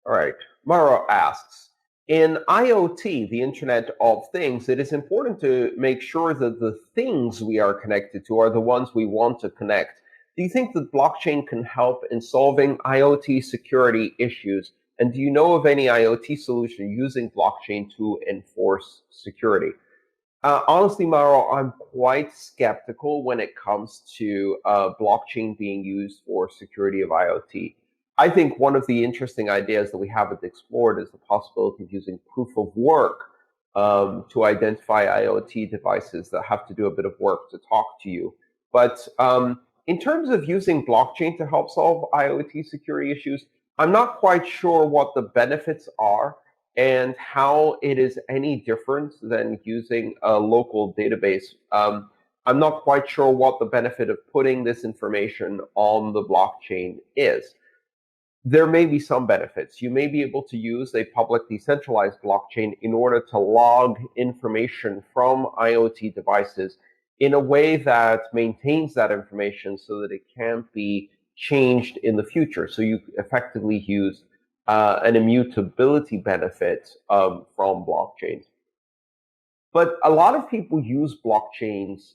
All right. Mara asks, in IoT, the Internet of Things, it is important to make sure that the things we are connected to are the ones we want to connect. Do you think that blockchain can help in solving IoT security issues? And do you know of any IoT solution using blockchain to enforce security? Honestly, Maro, I'm quite skeptical when it comes to blockchain being used for security of IoT. I think one of the interesting ideas that we haven't explored is the possibility of using proof of work to identify IoT devices that have to do a bit of work to talk to you. But in terms of using blockchain to help solve IoT security issues, I'm not quite sure what the benefits are and how it is any different than using a local database. I'm not quite sure what the benefit of putting this information on the blockchain is. There may be some benefits. You may be able to use a public decentralized blockchain in order to log information from IoT devices in a way that maintains that information so that it can't be changed in the future. So you effectively use an immutability benefit from blockchains. But a lot of people use blockchains,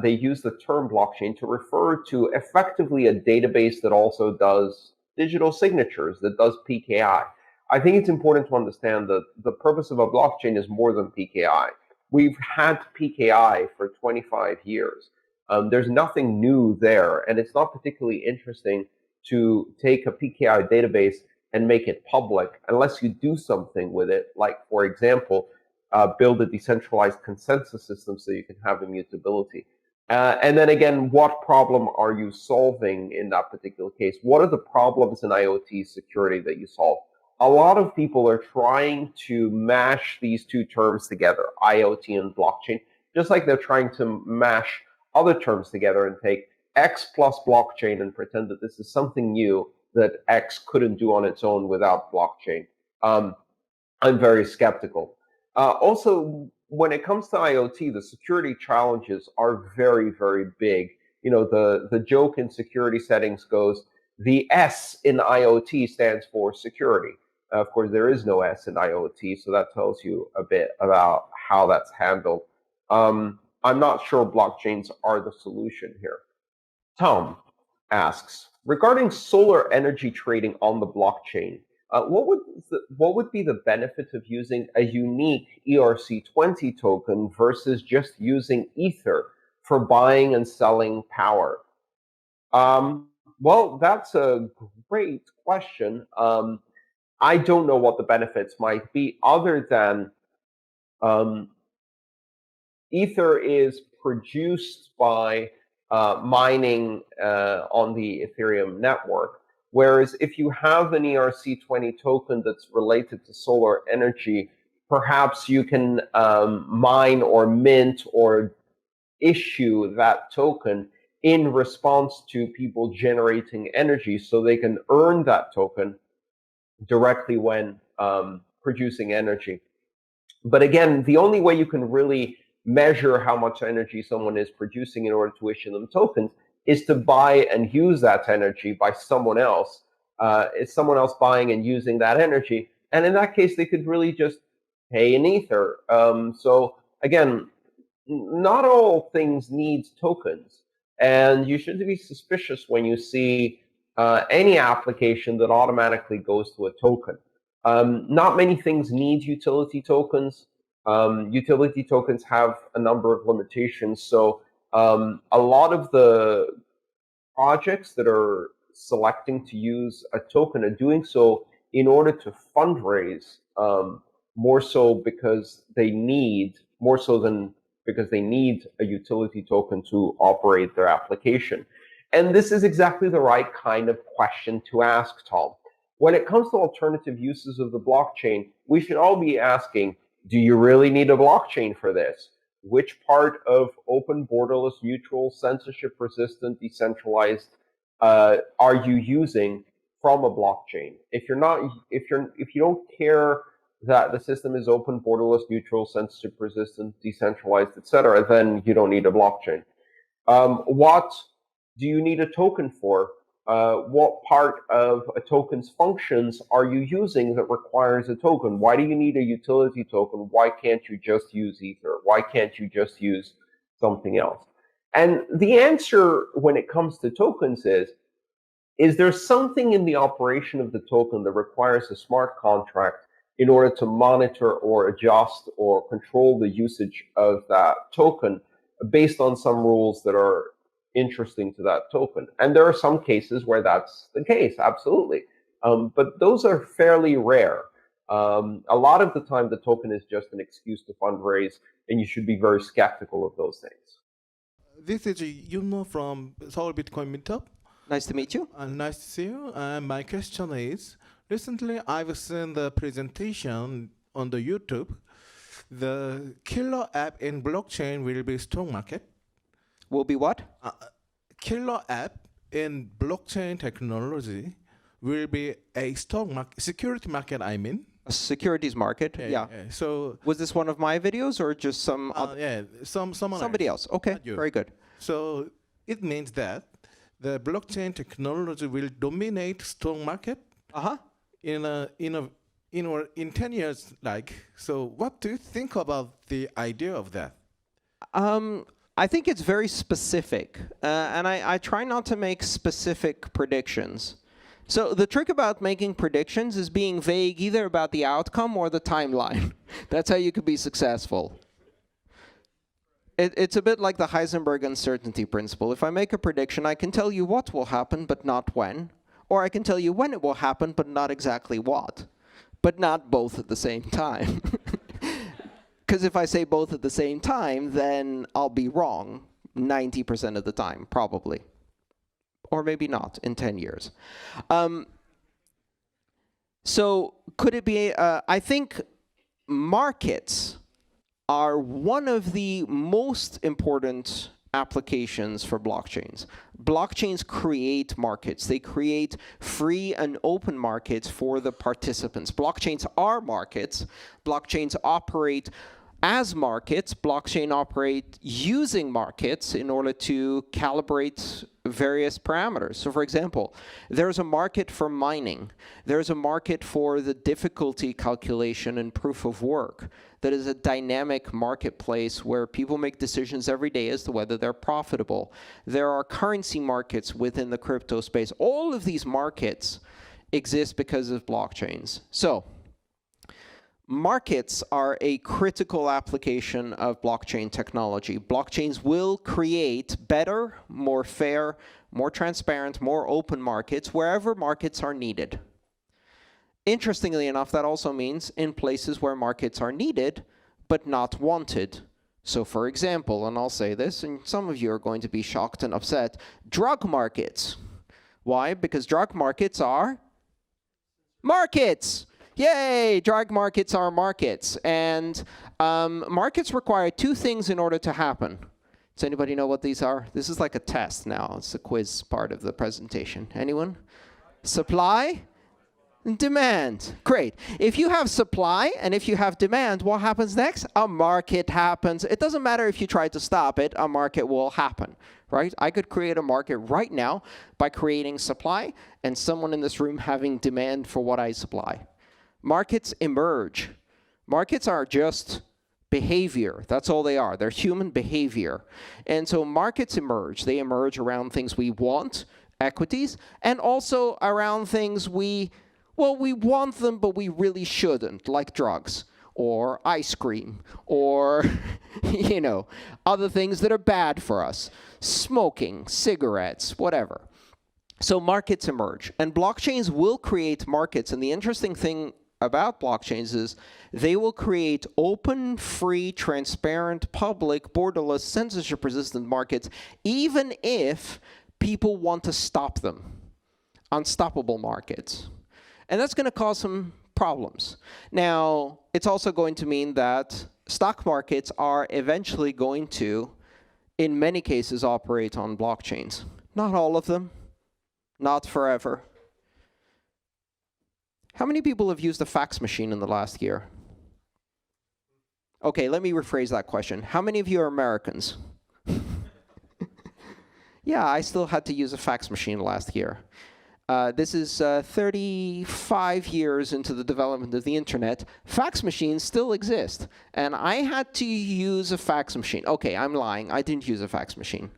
they use the term blockchain to refer to effectively a database that also does digital signatures, that does PKI. I think it's important to understand that the purpose of a blockchain is more than PKI. We've had PKI for 25 years. There's nothing new there, and it's not particularly interesting to take a PKI database and make it public unless you do something with it, like, for example, build a decentralized consensus system so you can have immutability. And then again, what problem are you solving in that particular case? What are the problems in IoT security that you solve? A lot of people are trying to mash these two terms together, IoT and blockchain, just like they're trying to mash other terms together and take X plus blockchain and pretend that this is something new that X couldn't do on its own without blockchain. I'm very skeptical. Also, when it comes to IoT, the security challenges are very, very big. You know, the joke in security settings goes, the S in IoT stands for security. Of course, there is no S in IoT, so that tells you a bit about how that's handled. I'm not sure blockchains are the solution here. Tom asks, regarding solar energy trading on the blockchain, what would be the benefit of using a unique ERC20 token versus just using Ether for buying and selling power? Well, that's a great question. I don't know what the benefits might be other than um, Ether is produced by mining on the Ethereum network. Whereas if you have an ERC20 token that's related to solar energy, perhaps you can mine or mint or issue that token in response to people generating energy so they can earn that token directly when producing energy. But again, the only way you can really measure how much energy someone is producing in order to issue them tokens is to buy and use that energy by someone else. It's someone else buying and using that energy. And in that case, they could really just pay in Ether. So again, not all things need tokens. And you should be suspicious when you see any application that automatically goes to a token. Not many things need utility tokens. Utility tokens have a number of limitations. So a lot of the projects that are selecting to use a token are doing so in order to fundraise, more so because they need, more so than because they need a utility token to operate their application. And this is exactly the right kind of question to ask, Tom. When it comes to alternative uses of the blockchain, we should all be asking, do you really need a blockchain for this? Which part of open, borderless, neutral, censorship-resistant, decentralized are you using from a blockchain? If you don't care that the system is open, borderless, neutral, censorship-resistant, decentralized, etc., then you don't need a blockchain. What do you need a token for? what part of a token's functions are you using that requires a token? Why do you need a utility token? Why can't you just use Ether? Why can't you just use something else? And the answer when it comes to tokens is there something in the operation of the token that requires a smart contract in order to monitor or adjust or control the usage of that token based on some rules that are interesting to that token? And there are some cases where that's the case, absolutely. But those are fairly rare. A lot of the time, the token is just an excuse to fundraise, and you should be very skeptical of those things. This is Yuno from Seoul Bitcoin Meetup. Nice to meet you. Nice to see you. My question is, recently I've seen the presentation on the YouTube. The killer app in blockchain will be stock market. Will be what? Killer app in blockchain technology will be a stock market, security market, I mean. A securities market, yeah. So was this one of my videos or just some somebody else? Okay, very good. So it means that the blockchain technology will dominate stock market. In 10 years, like. So what do you think about the idea of that? I think it's very specific, and I try not to make specific predictions. So the trick about making predictions is being vague either about the outcome or the timeline. That's how you could be successful. It's a bit like the Heisenberg uncertainty principle. If I make a prediction, I can tell you what will happen, but not when. Or I can tell you when it will happen, but not exactly what. But not both at the same time. Because if I say both at the same time, then I'll be wrong 90% of the time, probably. Or maybe not in 10 years. So could it be, I think markets are one of the most important applications for blockchains. Blockchains create markets. They create free and open markets for the participants. Blockchains are markets. Blockchains operate as markets. Blockchain operate using markets in order to calibrate various parameters. So for example, there's a market for mining. There's a market for the difficulty calculation and proof of work. That is a dynamic marketplace where people make decisions every day as to whether they're profitable. There are currency markets within the crypto space. All of these markets exist because of blockchains. So markets are a critical application of blockchain technology. Blockchains will create better, more fair, more transparent, more open markets wherever markets are needed. Interestingly enough, that also means in places where markets are needed but not wanted. So for example, and I'll say this, and some of you are going to be shocked and upset, drug markets. Why? Because drug markets are markets. Yay, drug markets are markets. And markets require two things in order to happen. Does anybody know what these are? This is like a test now. It's a quiz part of the presentation. Anyone? Supply and demand. Great. If you have supply and if you have demand, what happens next? A market happens. It doesn't matter if you try to stop it, a market will happen. Right? I could create a market right now by creating supply and someone in this room having demand for what I supply. Markets emerge. Markets are just behavior. That's all they are. They're human behavior. And so markets emerge. They emerge around things we want, equities, and also around things we want them, but we really shouldn't, like drugs or ice cream or, you know, other things that are bad for us, smoking, cigarettes, whatever. So markets emerge, and blockchains will create markets. And the interesting thing about blockchains is they will create open, free, transparent, public, borderless, censorship-resistant markets, even if people want to stop them. Unstoppable markets. And that's going to cause some problems. Now, it's also going to mean that stock markets are eventually going to, in many cases, operate on blockchains. Not all of them. Not forever. How many people have used a fax machine in the last year? Okay, let me rephrase that question. How many of you are Americans? Yeah, I still had to use a fax machine last year. This is 35 years into the development of the internet. Fax machines still exist. And I had to use a fax machine. Okay, I'm lying. I didn't use a fax machine.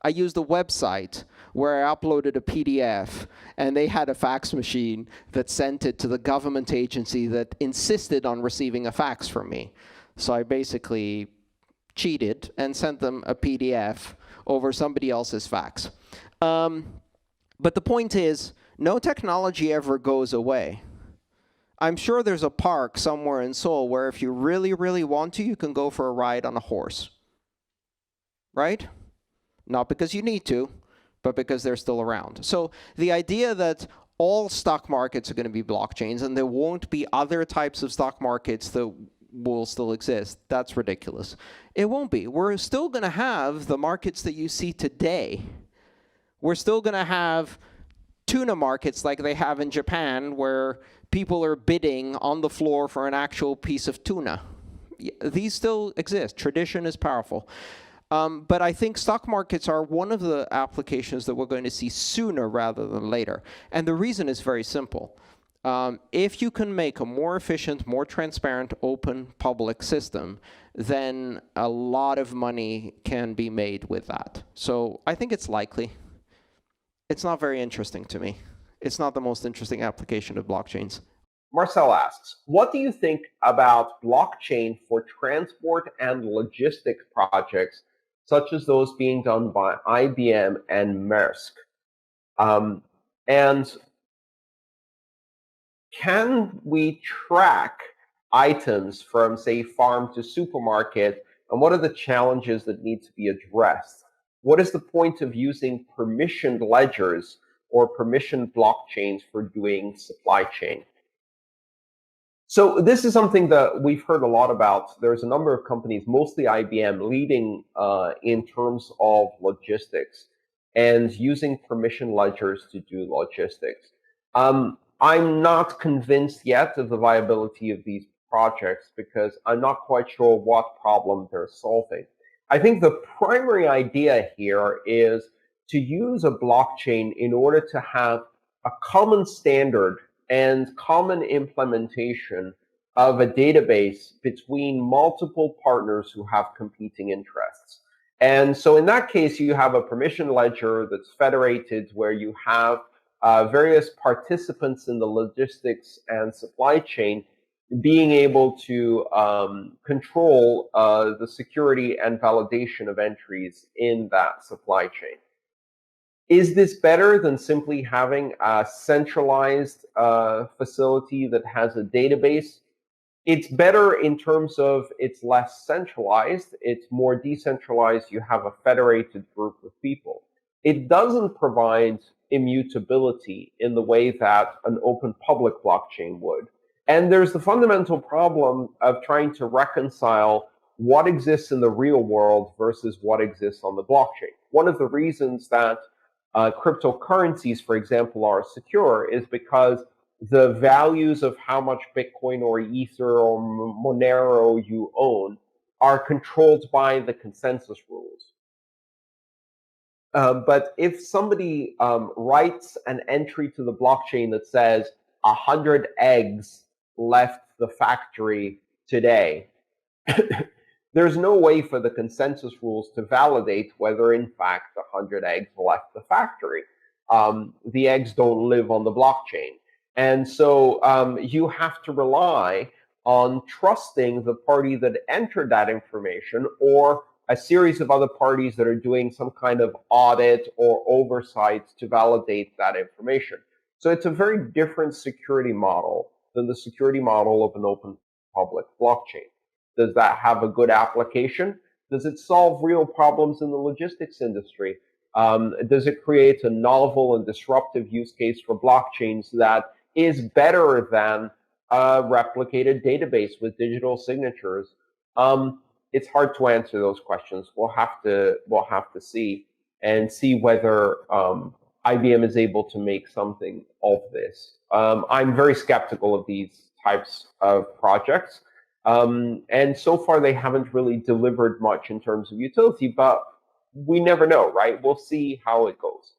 I used a website where I uploaded a PDF, and they had a fax machine that sent it to the government agency that insisted on receiving a fax from me. So I basically cheated and sent them a PDF over somebody else's fax. But the point is, no technology ever goes away. I'm sure there's a park somewhere in Seoul where if you really, really want to, you can go for a ride on a horse. Right? Not because you need to, but because they're still around. So the idea that all stock markets are going to be blockchains and there won't be other types of stock markets that will still exist, that's ridiculous. It won't be. We're still going to have the markets that you see today. We're still going to have tuna markets like they have in Japan, where people are bidding on the floor for an actual piece of tuna. These still exist. Tradition is powerful. But I think stock markets are one of the applications that we're going to see sooner rather than later. And the reason is very simple. If you can make a more efficient, more transparent, open, public system, then a lot of money can be made with that. So I think it's likely. It's not very interesting to me. It's not the most interesting application of blockchains. Marcel asks, what do you think about blockchain for transport and logistics projects, such as those being done by IBM and Maersk? And can we track items from, say, farm to supermarket? And what are the challenges that need to be addressed? What is the point of using permissioned ledgers or permissioned blockchains for doing supply chain? So this is something that we've heard a lot about. There's a number of companies, mostly IBM, leading in terms of logistics and using permission ledgers to do logistics. I'm not convinced yet of the viability of these projects because I'm not quite sure what problem they're solving. I think the primary idea here is to use a blockchain in order to have a common standard and common implementation of a database between multiple partners who have competing interests. And so in that case, you have a permission ledger that's federated where you have various participants in the logistics and supply chain being able to control the security and validation of entries in that supply chain. Is this better than simply having a centralized facility that has a database? It's better in terms of it's less centralized, it's more decentralized, you have a federated group of people. It doesn't provide immutability in the way that an open public blockchain would. And there's the fundamental problem of trying to reconcile what exists in the real world versus what exists on the blockchain. One of the reasons that cryptocurrencies, for example, are secure is because the values of how much Bitcoin or Ether or Monero you own are controlled by the consensus rules. But if somebody writes an entry to the blockchain that says 100 eggs left the factory today, there's no way for the consensus rules to validate whether, in fact, 100 eggs left the factory. The eggs don't live on the blockchain. And so you have to rely on trusting the party that entered that information or a series of other parties that are doing some kind of audit or oversight to validate that information. So it's a very different security model than the security model of an open public blockchain. Does that have a good application? Does it solve real problems in the logistics industry? Does it create a novel and disruptive use case for blockchains that is better than a replicated database with digital signatures? It's hard to answer those questions. We'll have to see whether IBM is able to make something of this. I'm very skeptical of these types of projects. And so far, they haven't really delivered much in terms of utility. But we never know, right? We'll see how it goes.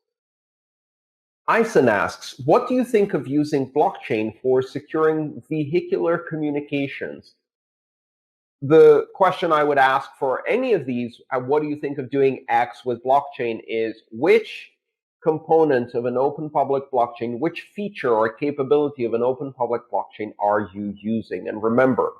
Ison asks, what do you think of using blockchain for securing vehicular communications? The question I would ask for any of these, what do you think of doing X with blockchain, is which component of an open public blockchain, which feature or capability of an open public blockchain are you using? And remember,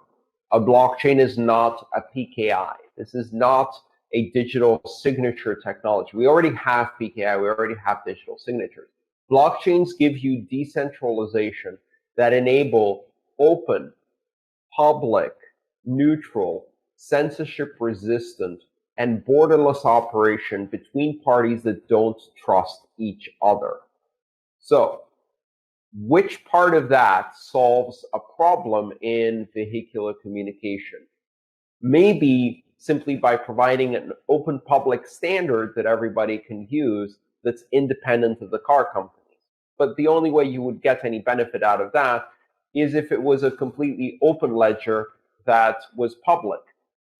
a blockchain is not a PKI. This is not a digital signature technology. We already have PKI, we already have digital signatures. Blockchains give you decentralization that enable open, public, neutral, censorship-resistant, and borderless operation between parties that don't trust each other. So, which part of that solves a problem in vehicular communication? Maybe simply by providing an open public standard that everybody can use that's independent of the car companies. But the only way you would get any benefit out of that is if it was a completely open ledger that was public,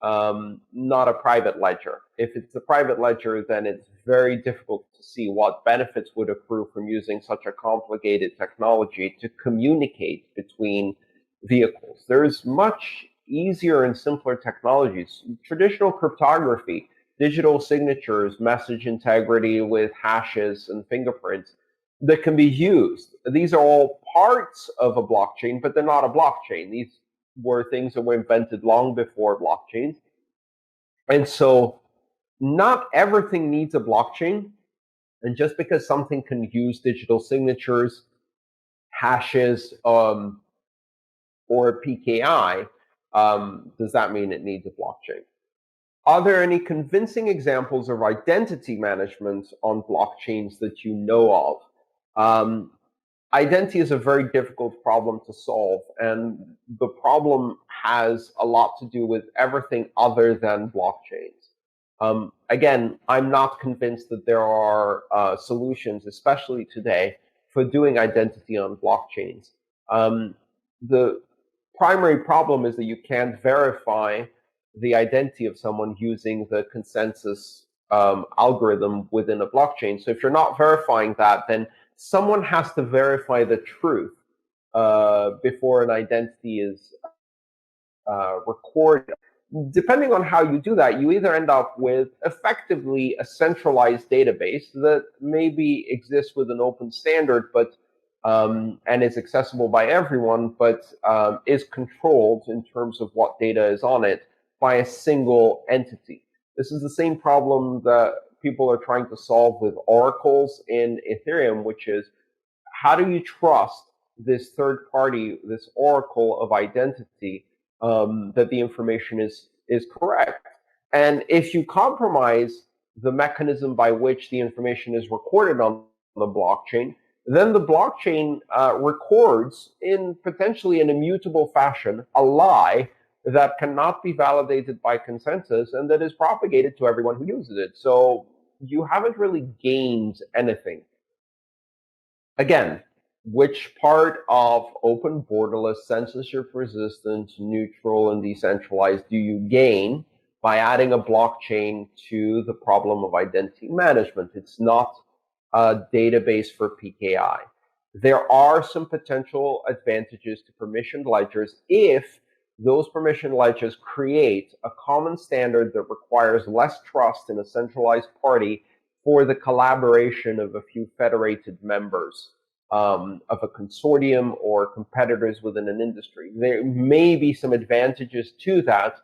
not a private ledger. If it's a private ledger, then it's very difficult to see what benefits would accrue from using such a complicated technology to communicate between vehicles. There's much easier and simpler technologies. Traditional cryptography, digital signatures, message integrity with hashes and fingerprints that can be used. These are all parts of a blockchain, but they're not a blockchain. These were things that were invented long before blockchains. And so not everything needs a blockchain. And just because something can use digital signatures, hashes, or PKI, does that mean it needs a blockchain? Are there any convincing examples of identity management on blockchains that you know of? Identity is a very difficult problem to solve, and the problem has a lot to do with everything other than blockchains. Again, I'm not convinced that there are solutions, especially today, for doing identity on blockchains. The primary problem is that you can't verify the identity of someone using the consensus algorithm within a blockchain. So if you're not verifying that, then someone has to verify the truth before an identity is recorded. Depending on how you do that, you either end up with effectively a centralized database that maybe exists with an open standard, but and is accessible by everyone, but is controlled in terms of what data is on it by a single entity. This is the same problem that people are trying to solve with oracles in Ethereum, which is, how do you trust this third party, this oracle of identity, that the information is correct? And if you compromise the mechanism by which the information is recorded on the blockchain, then the blockchain records in potentially an immutable fashion a lie that cannot be validated by consensus and that is propagated to everyone who uses it. So you haven't really gained anything. Again, which part of open, borderless, censorship-resistant, neutral, and decentralized do you gain by adding a blockchain to the problem of identity management? It's not a database for PKI. There are some potential advantages to permissioned ledgers if those permissioned ledgers create a common standard that requires less trust in a centralized party for the collaboration of a few federated members of a consortium or competitors within an industry. There may be some advantages to that,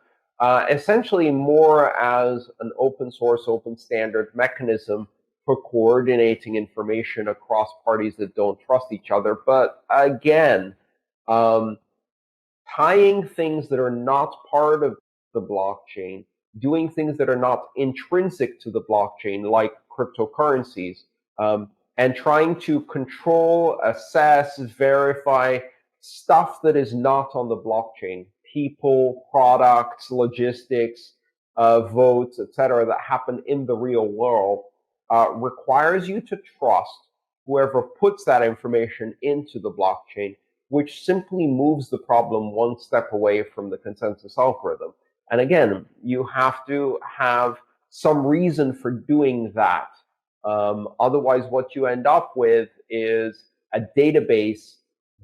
essentially more as an open source, open standard mechanism for coordinating information across parties that don't trust each other. But again, tying things that are not part of the blockchain, doing things that are not intrinsic to the blockchain, like cryptocurrencies, and trying to control, assess, verify stuff that is not on the blockchain, people, products, logistics, votes, etc., that happen in the real world, requires you to trust whoever puts that information into the blockchain, which simply moves the problem one step away from the consensus algorithm. And again, you have to have some reason for doing that. Otherwise, what you end up with is a database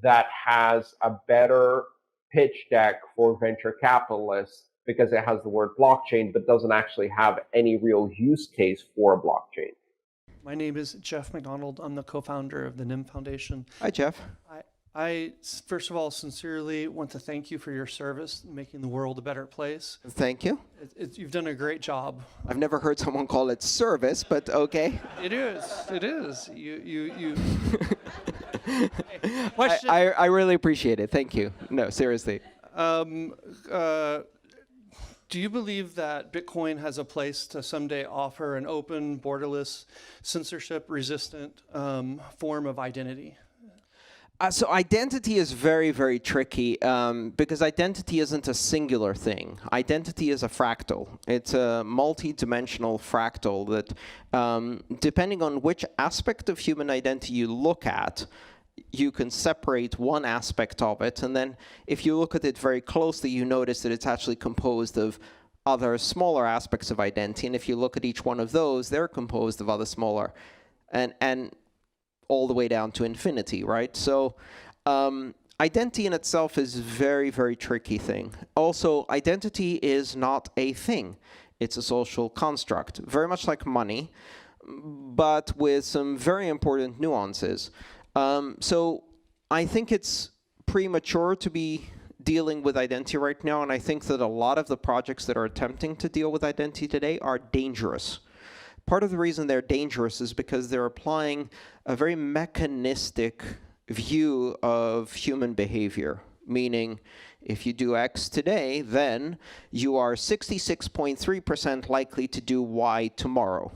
that has a better pitch deck for venture capitalists because it has the word blockchain, but doesn't actually have any real use case for a blockchain. My name is Jeff McDonald. I'm the co-founder of the NIM Foundation. Hi, Jeff. I first of all sincerely want to thank you for your service, making the world a better place. Thank you. You've done a great job. I've never heard someone call it service, but okay. It is. It is. You. I really appreciate it. Thank you. No, seriously. Do you believe that Bitcoin has a place to someday offer an open, borderless, censorship-resistant form of identity? So identity is very, very tricky because identity isn't a singular thing. Identity is a fractal. It's a multi-dimensional fractal that, depending on which aspect of human identity you look at, you can separate one aspect of it, and then if you look at it very closely, you notice that it's actually composed of other smaller aspects of identity, and if you look at each one of those, they're composed of other smaller, and all the way down to infinity, right? So identity in itself is a very, very tricky thing. Also, identity is not a thing. It's a social construct, very much like money, but with some very important nuances. So I think it's premature to be dealing with identity right now, and I think that a lot of the projects that are attempting to deal with identity today are dangerous. Part of the reason they're dangerous is because they're applying a very mechanistic view of human behavior, meaning if you do X today, then you are 66.3% likely to do Y tomorrow.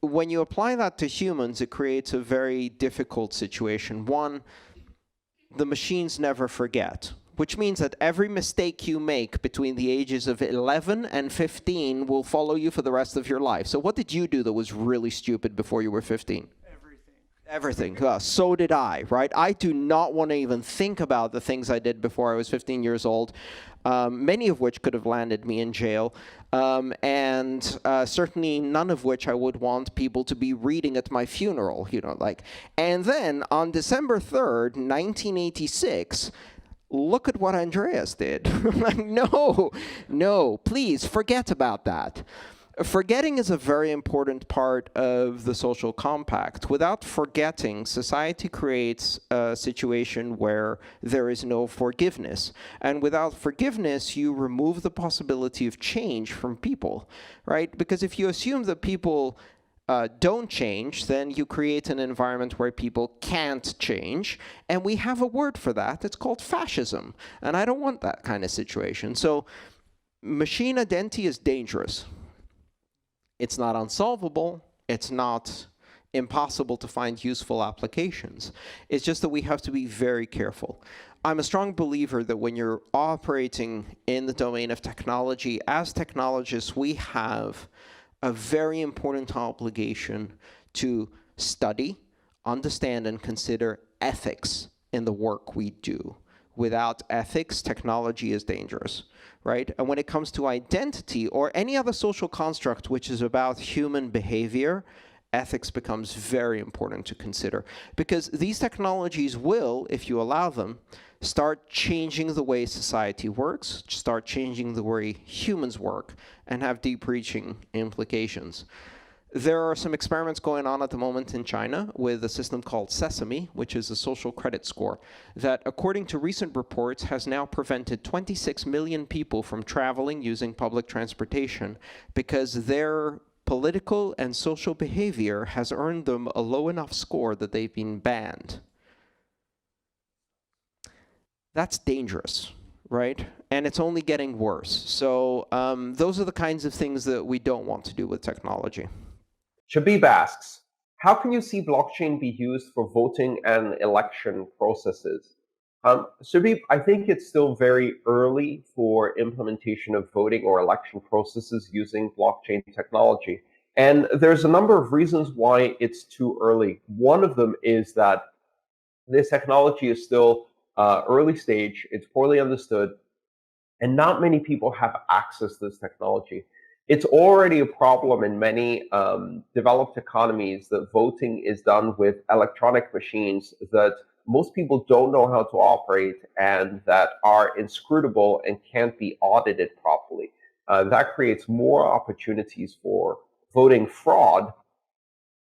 When you apply that to humans, it creates a very difficult situation. One, the machines never forget, which means that every mistake you make between the ages of 11 and 15 will follow you for the rest of your life. So what did you do that was really stupid before you were 15? Everything. So did I, right? I do not want to even think about the things I did before I was 15 years old, many of which could have landed me in jail, and certainly none of which I would want people to be reading at my funeral, you know, like. And then on December 3rd, 1986, look at what Andreas did. Like, no, please forget about that. Forgetting is a very important part of the social compact. Without forgetting, society creates a situation where there is no forgiveness. And without forgiveness, you remove the possibility of change from people, right? Because if you assume that people don't change, then you create an environment where people can't change. And we have a word for that. It's called fascism. And I don't want that kind of situation. So machine identity is dangerous. It's not unsolvable. It's not impossible to find useful applications. It's just that we have to be very careful. I'm a strong believer that when you're operating in the domain of technology, as technologists, we have a very important obligation to study, understand, and consider ethics in the work we do. Without ethics, technology is dangerous, right? And when it comes to identity or any other social construct which is about human behavior, ethics becomes very important to consider. Because these technologies will, if you allow them, start changing the way society works, start changing the way humans work, and have deep-reaching implications. There are some experiments going on at the moment in China with a system called Sesame, which is a social credit score, that according to recent reports has now prevented 26 million people from traveling using public transportation because their political and social behavior has earned them a low enough score that they've been banned. That's dangerous, right? And it's only getting worse. So those are the kinds of things that we don't want to do with technology. Shabib asks, how can you see blockchain be used for voting and election processes? Shabib, I think it's still very early for implementation of voting or election processes using blockchain technology. And there's a number of reasons why it's too early. One of them is that this technology is still early stage, it's poorly understood, and not many people have access to this technology. It's already a problem in many developed economies that voting is done with electronic machines that most people don't know how to operate and that are inscrutable and can't be audited properly. That creates more opportunities for voting fraud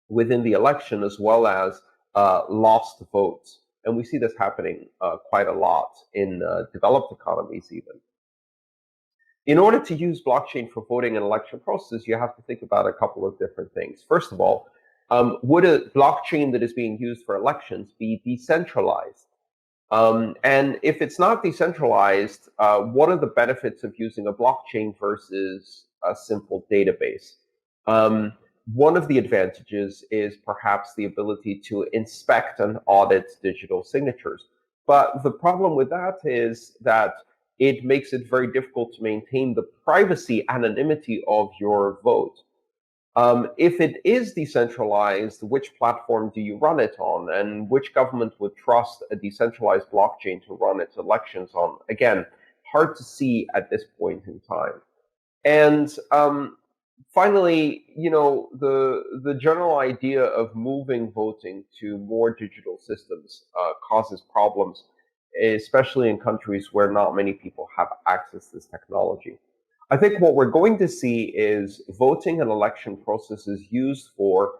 within the election as well as lost votes. And we see this happening quite a lot in developed economies even. In order to use blockchain for voting and election processes, you have to think about a couple of different things. First of all, would a blockchain that is being used for elections be decentralized? And if it's not decentralized, what are the benefits of using a blockchain versus a simple database? One of the advantages is perhaps the ability to inspect and audit digital signatures. But the problem with that is that it makes it very difficult to maintain the privacy anonymity of your vote. If it is decentralized, which platform do you run it on? And which government would trust a decentralized blockchain to run its elections on? Again, hard to see at this point in time. And finally, the general idea of moving voting to more digital systems causes problems, especially in countries where not many people have access to this technology. I think what we're going to see is voting and election processes used for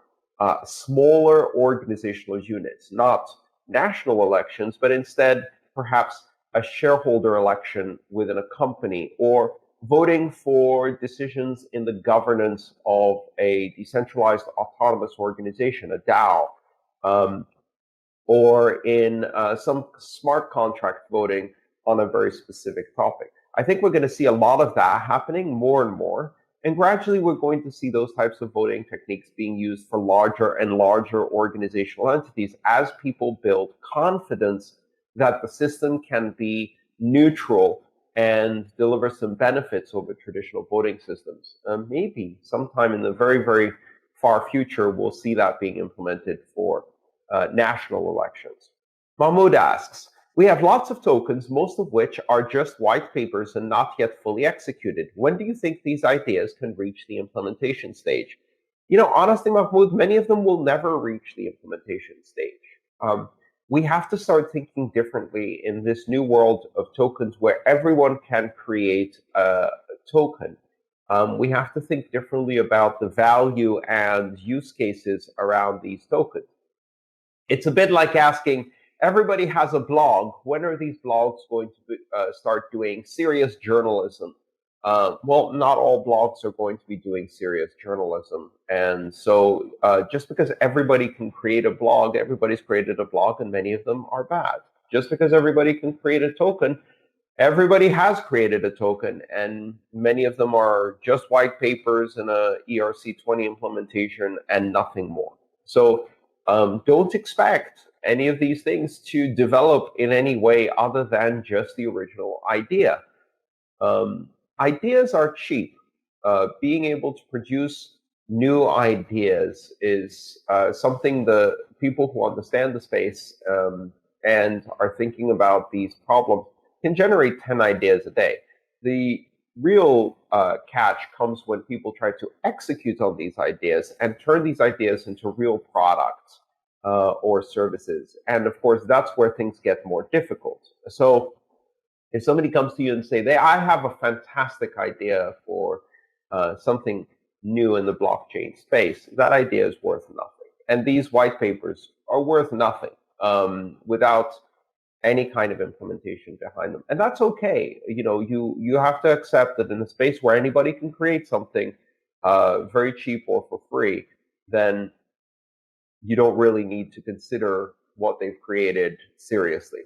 smaller organizational units, not national elections, but instead perhaps a shareholder election within a company, or voting for decisions in the governance of a decentralized autonomous organization, a DAO, or in some smart contract voting on a very specific topic. I think we're going to see a lot of that happening more and more. And gradually, we're going to see those types of voting techniques being used for larger and larger organizational entities as people build confidence that the system can be neutral and deliver some benefits over traditional voting systems. Maybe sometime in the very, very far future, we'll see that being implemented for national elections. Mahmoud asks, we have lots of tokens, most of which are just white papers and not yet fully executed. When do you think these ideas can reach the implementation stage? Honestly, Mahmoud, many of them will never reach the implementation stage. We have to start thinking differently in this new world of tokens where everyone can create a token. We have to think differently about the value and use cases around these tokens. It's a bit like asking, everybody has a blog. When are these blogs going to start doing serious journalism? Well, not all blogs are going to be doing serious journalism. And so just because everybody can create a blog, everybody's created a blog, and many of them are bad. Just because everybody can create a token, everybody has created a token, and many of them are just white papers and a ERC20 implementation and nothing more. So don't expect any of these things to develop in any way other than just the original idea. Ideas are cheap. Being able to produce new ideas is something the people who understand the space and are thinking about these problems can generate 10 ideas a day. The real catch comes when people try to execute on these ideas and turn these ideas into real products or services. And of course, that's where things get more difficult. So if somebody comes to you and say, I have a fantastic idea for something new in the blockchain space, that idea is worth nothing. And these white papers are worth nothing without any kind of implementation behind them. And that's okay. You have to accept that in a space where anybody can create something very cheap or for free, then you don't really need to consider what they've created seriously.